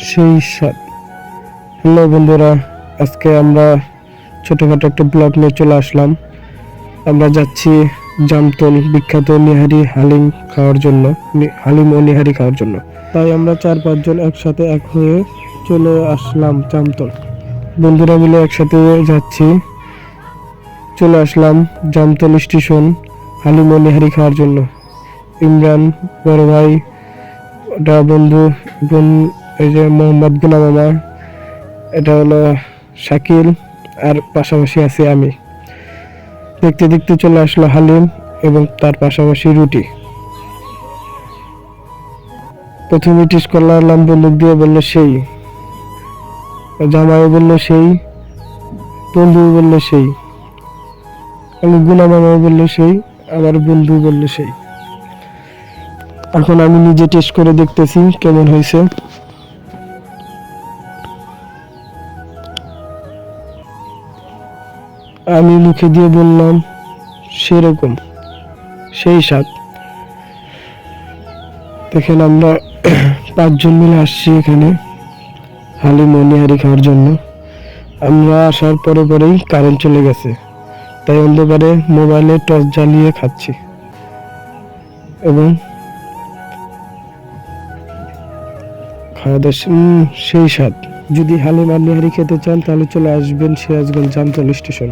সেই স্বাদ। হ্যালো বন্ধুরা, আজকে আমরা ছোটখাটো একটা ব্লগ নিয়ে চলে আসলাম। আমরা যাচ্ছি জামতল বিখ্যাত নিহারি হালিম খাওয়ার জন্য, হালিম ও নিহারি খাওয়ার জন্য। তাই আমরা 4-5 জন একসাথে এক হয়ে চলে আসলাম জামতল। বন্ধুরা মিলে একসাথে যাচ্ছি, চলে আসলাম জামতল স্টেশন হালিম ও নিহারি খাওয়ার জন্য। ইমরান বড় ভাই, ওটা বন্ধু বোন, এই যে মোহাম্মদ গুলাম মামা, এটা হলো শাকিল, আর পাশাপাশি আছি আমি। দেখতে দেখতে চলে আসলো হালিম এবং তার পাশাপাশি রুটি। প্রথমে টেস্ট করলাম, বন্দুক দিয়ে বললো সেই, জামাই বললো সেই, বন্ধু বললো সেই, আমি গুলাম মামা বললো সেই, আমার বন্ধু বললো সেই। এখন আমি নিজে টেস্ট করে দেখতেছি কেমন হয়েছে। আমি মুখে দিয়ে বললাম সেরকম, সেই স্বাদ। দেখেন আমরা 5 জন মিলে আসছি এখানে হালিম ও নিহারি খাওয়ার জন্য। আমরা আসার পরেই কারেন্ট চলে গেছে, তাই অন্ধকারে মোবাইলে টর্চ জ্বালিয়ে খাচ্ছি এবং খাওয়া দাওয়া সেই স্বাদ। যদি হালিম আর নিহারি খেতে চান তাহলে চলে আসবেন সিরাজগঞ্জ জামতল স্টেশন।